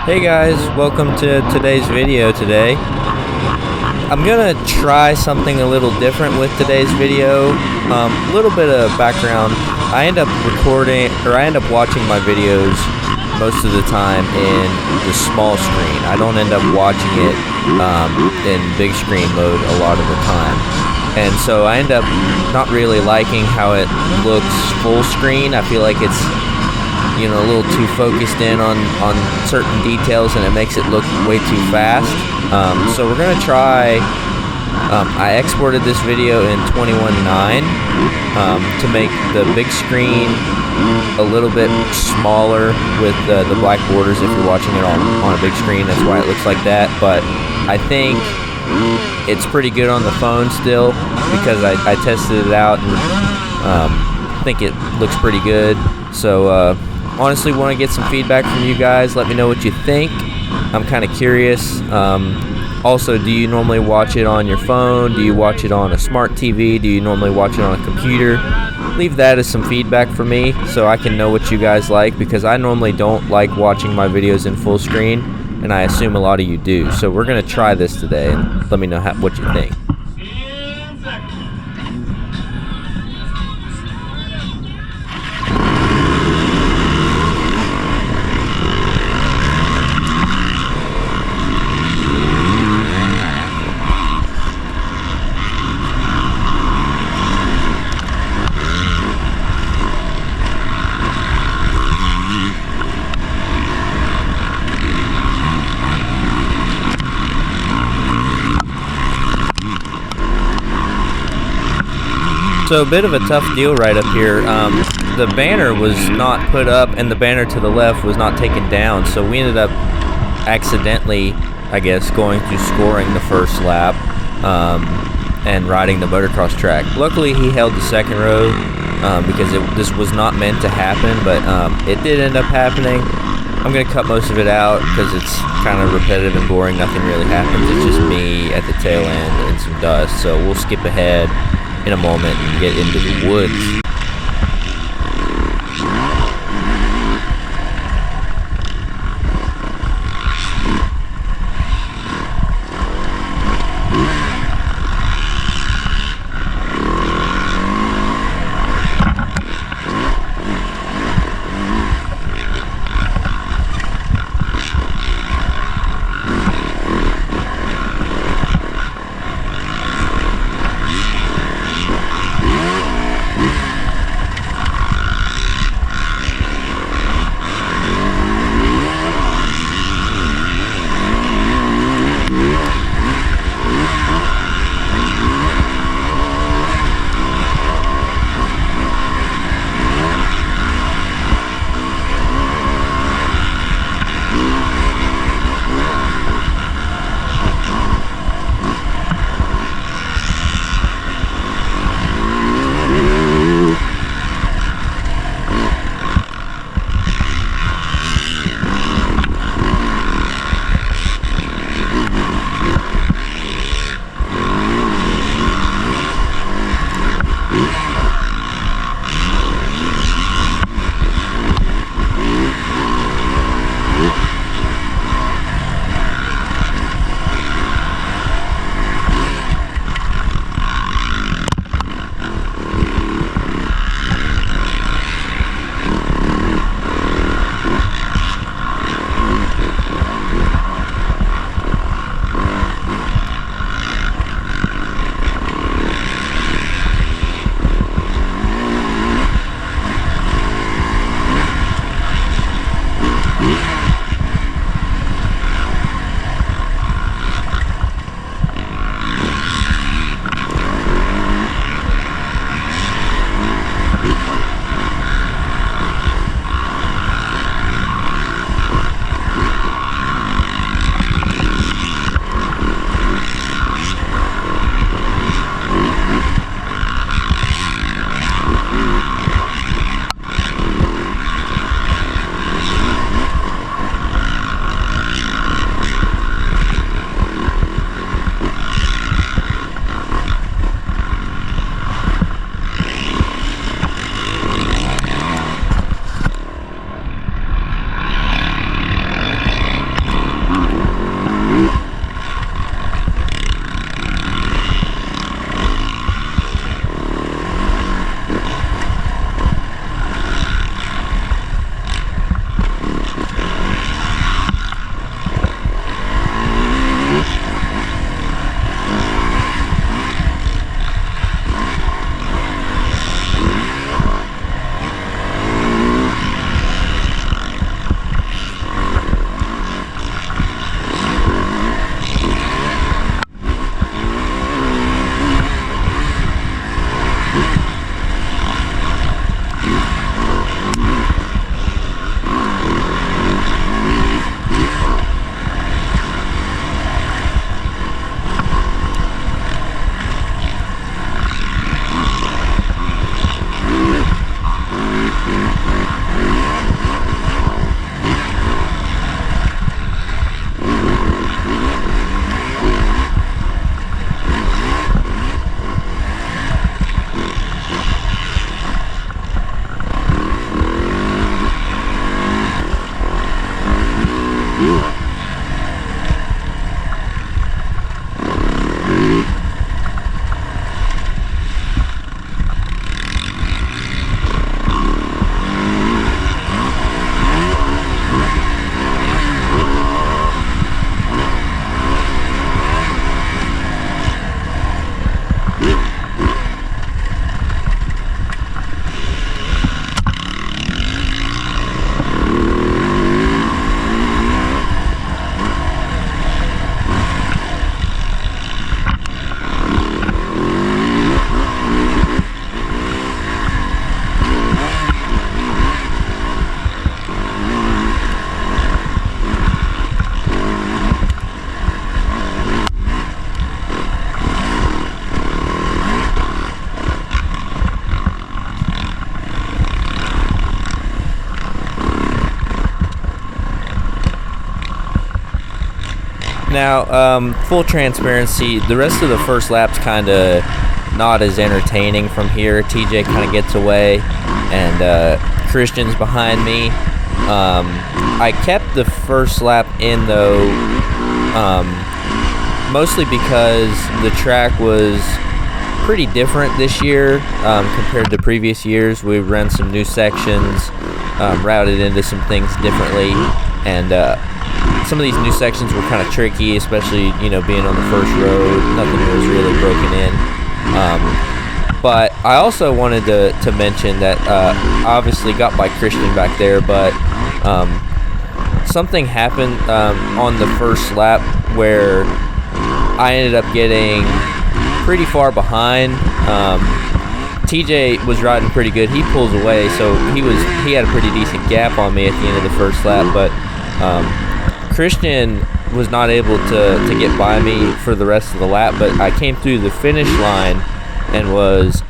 Hey guys, welcome to today's video today. I'm gonna try something a little different with today's video. A little bit of background. I end up watching my videos most of the time in the small screen. I don't end up watching it in big screen mode a lot of the time. And so I end up not really liking how it looks full screen. I feel like it's a little too focused in on certain details, and it makes it look way too fast. So we're gonna try. I exported this video in 21:9 to make the big screen a little bit smaller with the black borders. If you're watching it on a big screen, that's why it looks like that. But I think it's pretty good on the phone still, because I tested it out and I think it looks pretty good. So honestly, want to get some feedback from you guys. Let me know what you think. I'm kind of curious. Also, do you normally watch it on your phone? Do you watch it on a smart TV? Do you normally watch it on a computer? Leave that as some feedback for me so I can know what you guys like, because I normally don't like watching my videos in full screen, and I assume a lot of you do. So we're going to try this today, and let me know what you think. So a bit of a tough deal right up here. The banner was not put up, and the banner to the left was not taken down, so we ended up accidentally, I guess, going through scoring the first lap and riding the motocross track. Luckily, he held the second row because this was not meant to happen, but it did end up happening. I'm going to cut most of it out because it's kind of repetitive and boring. Nothing really happens. It's just me at the tail end and some dust, so we'll skip ahead in a moment and get into the woods. Now, full transparency, the rest of the first lap's kind of not as entertaining from here. TJ kind of gets away, and Christian's behind me. I kept the first lap in, though, mostly because the track was pretty different this year compared to previous years. We ran some new sections, routed into some things differently, and some of these new sections were kind of tricky, especially, being on the first road. Nothing was really broken in. But I also wanted to mention that I obviously got by Christian back there, but something happened on the first lap where I ended up getting pretty far behind. TJ was riding pretty good. He pulls away, so he had a pretty decent gap on me at the end of the first lap, but Christian was not able to get by me for the rest of the lap, but I came through the finish line and was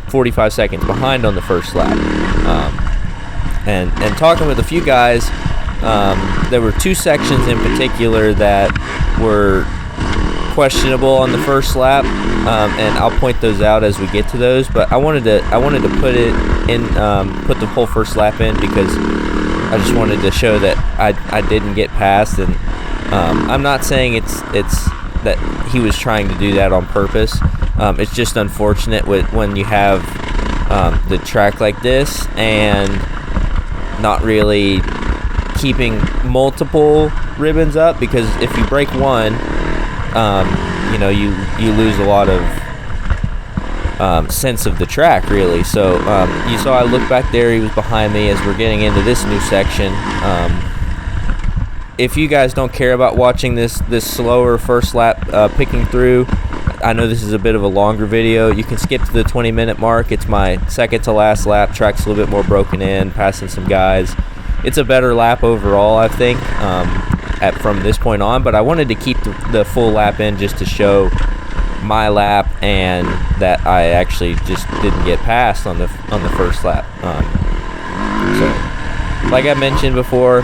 45 seconds behind on the first lap. And talking with a few guys, there were two sections in particular that were questionable on the first lap, and I'll point those out as we get to those. But I wanted to put it in, put the whole first lap in, because I just wanted to show that I didn't get past, and I'm not saying it's that he was trying to do that on purpose. It's just unfortunate when you have the track like this and not really keeping multiple ribbons up, because if you break one, you lose a lot of sense of the track, really. So you saw I looked back there, he was behind me as we're getting into this new section. If you guys don't care about watching this slower first lap picking through, I know this is a bit of a longer video. You can skip to the 20-minute mark. It's my second to last lap. Track's a little bit more broken in, passing some guys. It's a better lap overall, I think, from this point on. But I wanted to keep the full lap in just to show my lap and that I actually just didn't get past on the first lap. So, like I mentioned before,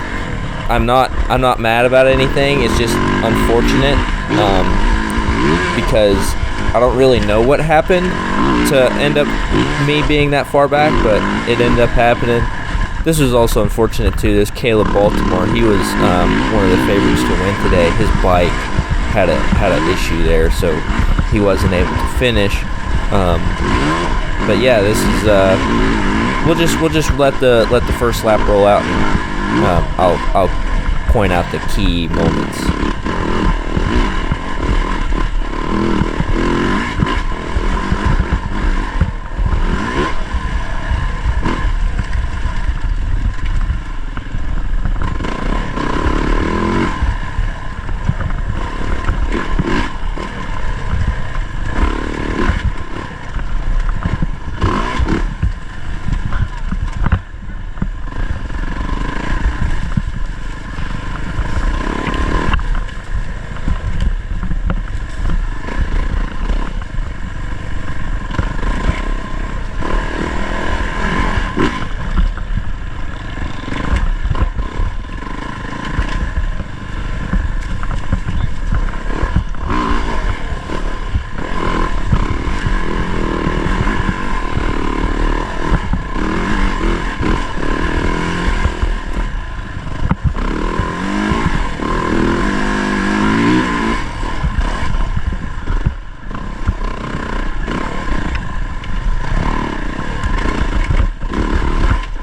I'm not mad about anything. It's just unfortunate because I don't really know what happened to end up me being that far back, but it ended up happening. This was also unfortunate too. This Caleb Baltimore, he was one of the favorites to win today. His bike had an issue there, so he wasn't able to finish. But yeah, this is we'll just let the first lap roll out, and I'll point out the key moments.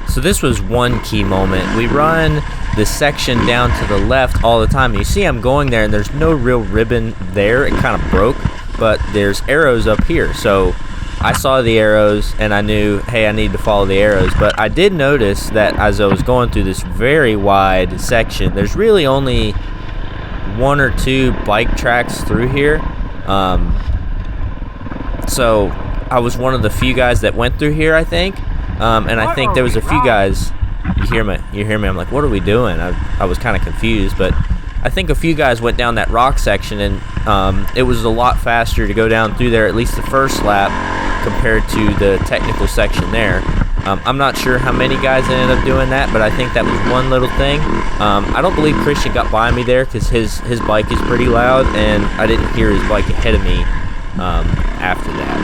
So this was one key moment. We run the section down to the left all the time. You see I'm going there and there's no real ribbon there. It kind of broke, but there's arrows up here. So I saw the arrows and I knew, hey, I need to follow the arrows. But I did notice that as I was going through this very wide section, there's really only one or two bike tracks through here. So I was one of the few guys that went through here, I think. And I think there was a few guys. You hear me? I'm like, what are we doing? I was kind of confused, but I think a few guys went down that rock section, and it was a lot faster to go down through there, at least the first lap, compared to the technical section there. I'm not sure how many guys ended up doing that, but I think that was one little thing. I don't believe Christian got by me there because his bike is pretty loud, and I didn't hear his bike ahead of me after that.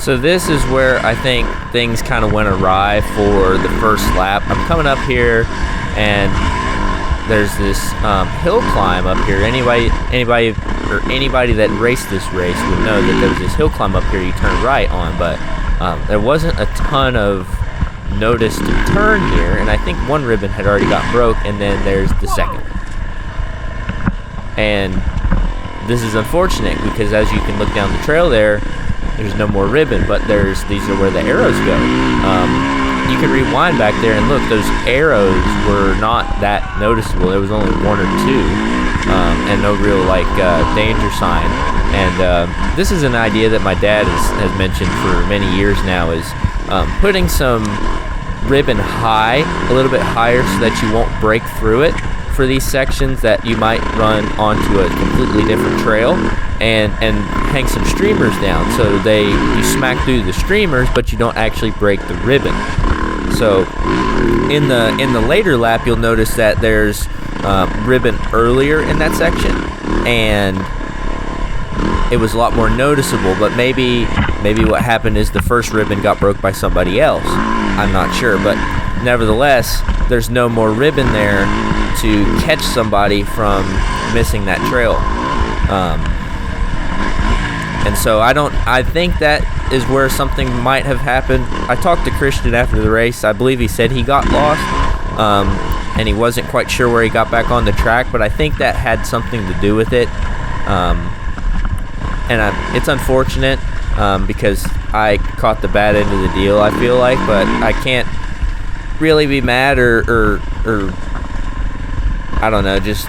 So this is where I think things kind of went awry for the first lap. I'm coming up here, and there's this hill climb up here. Anybody that raced this race would know that there was this hill climb up here you turn right on, but there wasn't a ton of notice to turn here, and I think one ribbon had already got broke, and then there's the second. And this is unfortunate because as you can look down the trail there's no more ribbon, but these are where the arrows go. You can rewind back there and look, those arrows were not that noticeable. There was only one or two, and no real danger sign. And this is an idea that my dad has mentioned for many years now, is putting some ribbon high, a little bit higher, so that you won't break through it for these sections that you might run onto a completely different trail, and hang some streamers down so you smack through the streamers, but you don't actually break the ribbon. So in the later lap, you'll notice that there's ribbon earlier in that section, and it was a lot more noticeable. But maybe what happened is the first ribbon got broke by somebody else. I'm not sure, but nevertheless, there's no more ribbon there to catch somebody from missing that trail. And so I think that is where something might have happened. I talked to Christian after the race. I believe he said he got lost, and he wasn't quite sure where he got back on the track, but I think that had something to do with it. It's unfortunate because I caught the bad end of the deal, I feel like, but I can't really be mad or I don't know, just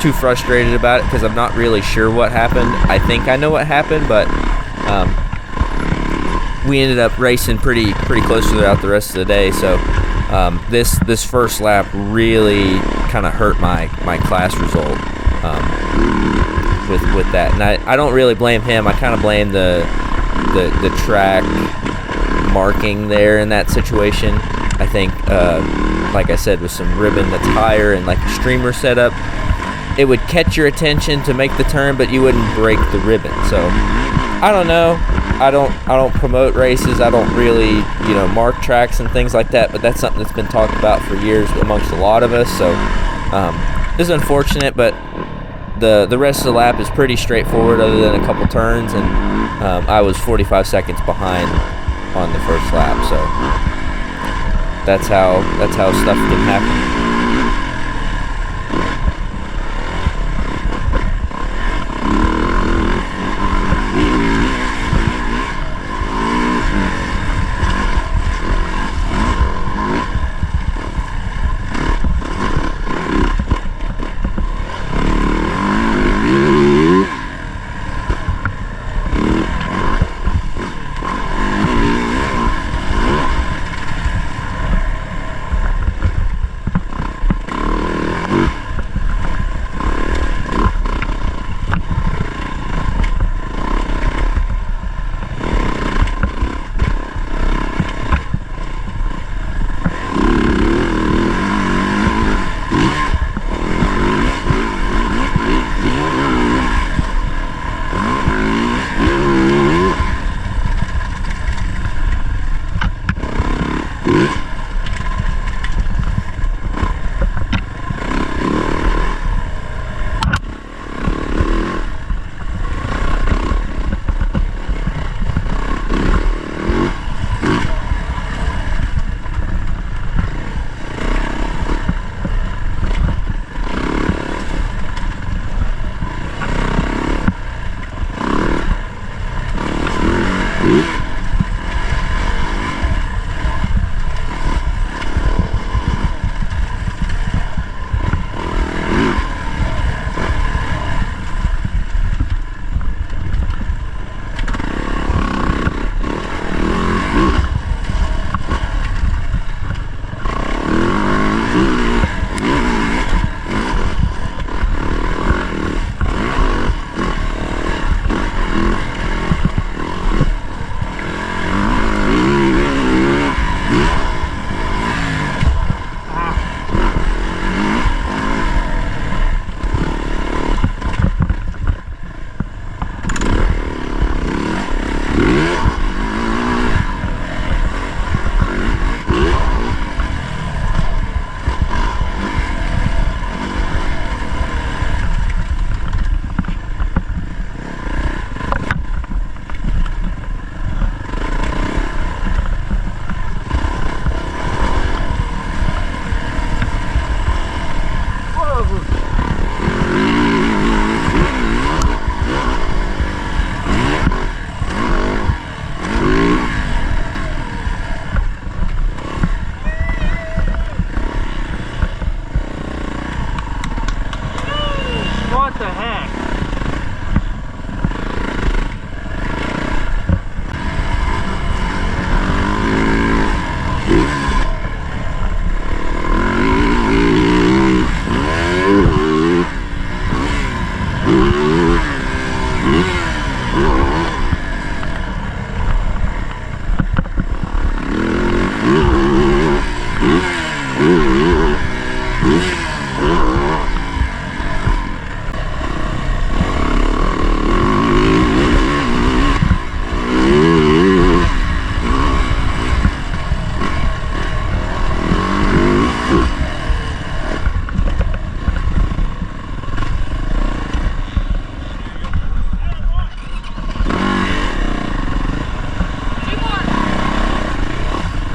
too frustrated about it because I'm not really sure what happened. I think I know what happened, but we ended up racing pretty close throughout the rest of the day. So this first lap really kind of hurt my class result with that, and I don't really blame him. I kind of blame the the track marking there in that situation. I think, like I said, with some ribbon that's higher and like a streamer setup, it would catch your attention to make the turn, but you wouldn't break the ribbon. So I don't know. I don't promote races. I don't really, mark tracks and things like that. But that's something that's been talked about for years amongst a lot of us. So it's unfortunate, but the rest of the lap is pretty straightforward, other than a couple turns, and I was 45 seconds behind on the first lap. So that's how stuff can happen.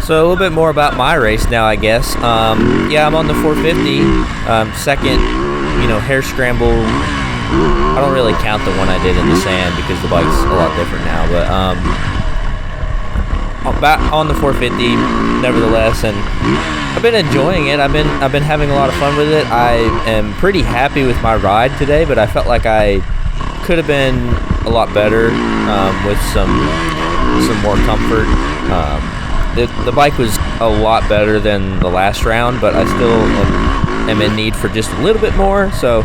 So a little bit more about my race now, I guess. Yeah, I'm on the 450, second, hair scramble. I don't really count the one I did in the sand because the bike's a lot different now, but back on the 450 nevertheless, and I've been enjoying it. I've been having a lot of fun with it. I am pretty happy with my ride today, but I felt like I could have been a lot better with some more comfort. The bike was a lot better than the last round, but I still am in need for just a little bit more. So,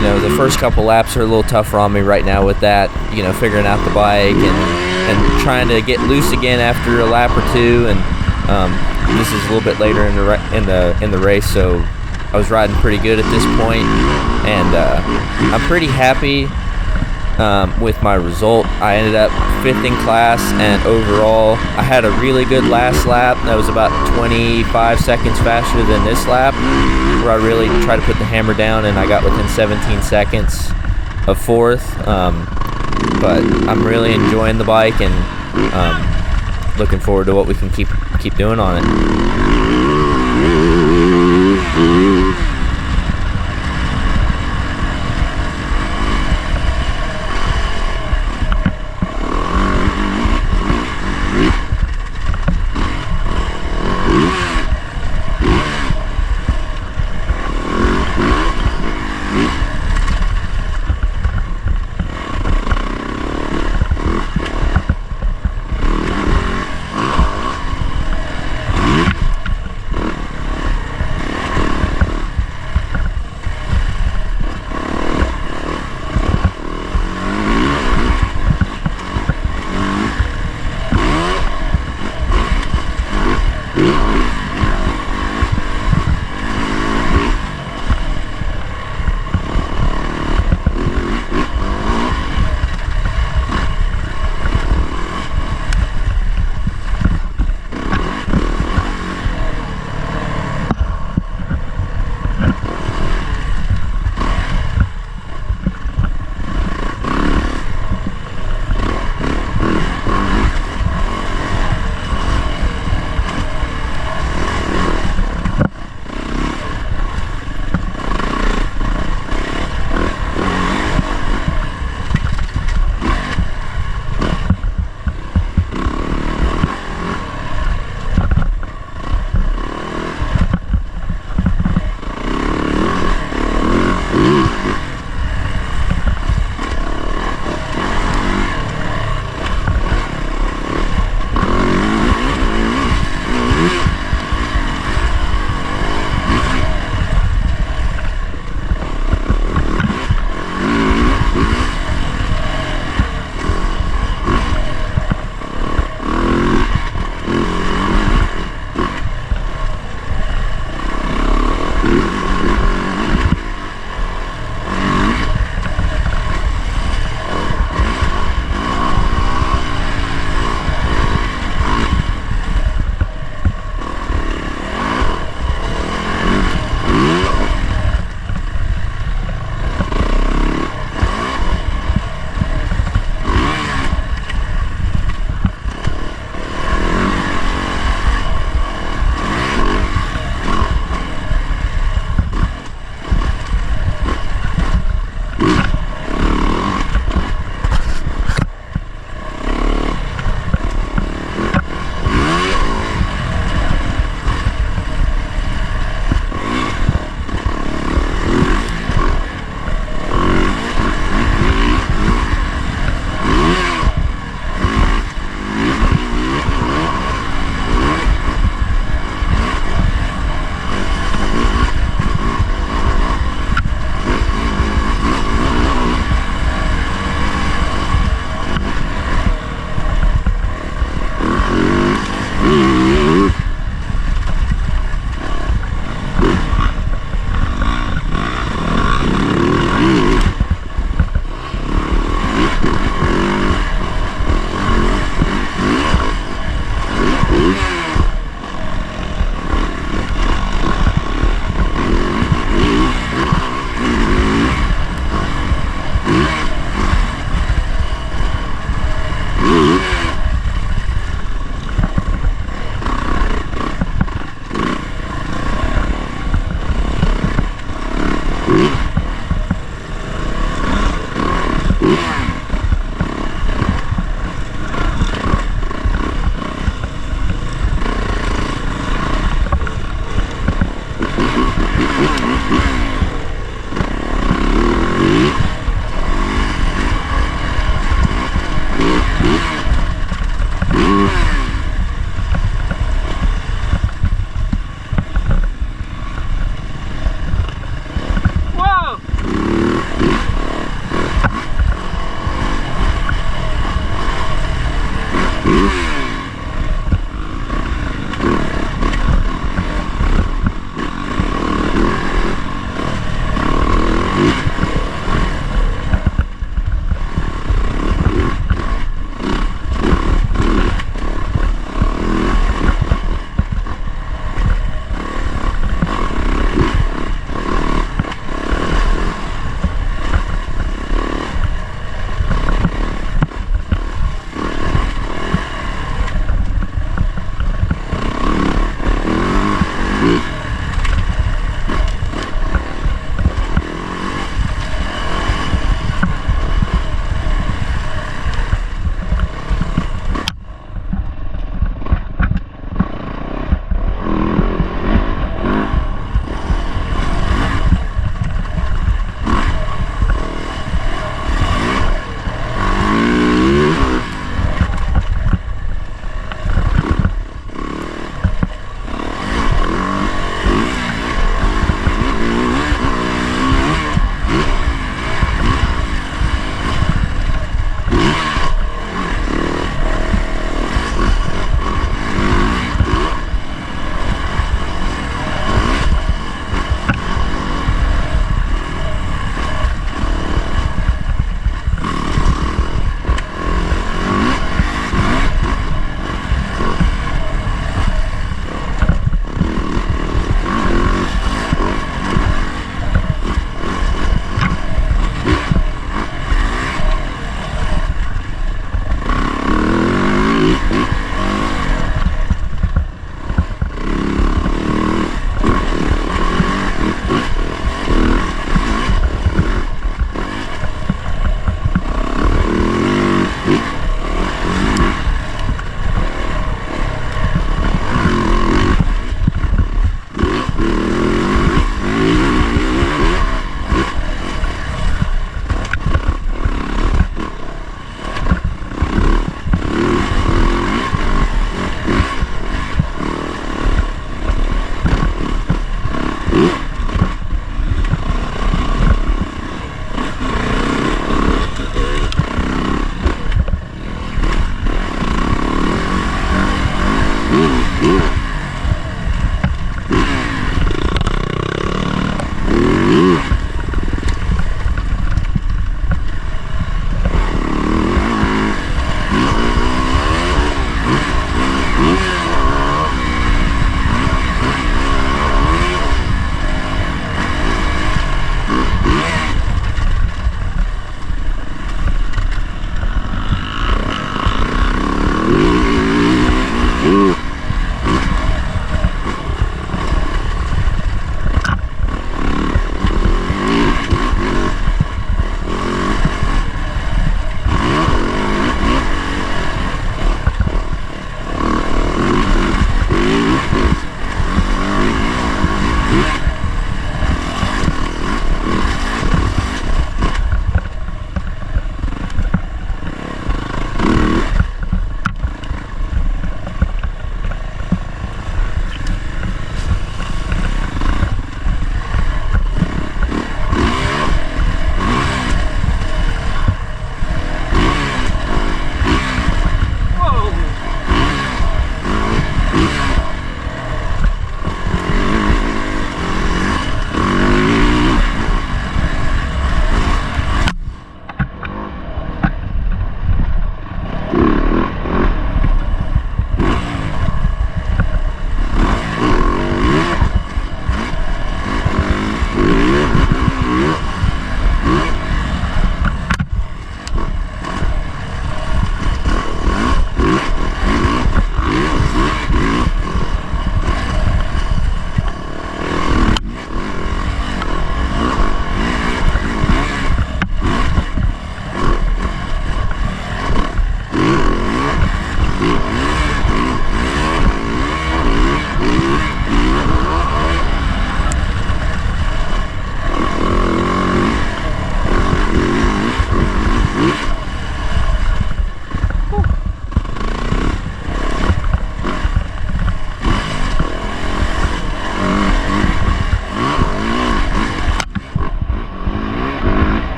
you know, the first couple laps are a little tougher on me right now with that, you know, figuring out the bike and trying to get loose again after a lap or two. And this is a little bit later in the race, so I was riding pretty good at this point, and I'm pretty happy with my result. I ended up 5th in class, and overall I had a really good last lap. That was about 25 seconds faster than this lap, where I really tried to put the hammer down, and I got within 17 seconds of 4th. But I'm really enjoying the bike, and looking forward to what we can keep doing on it.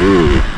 Nchsa.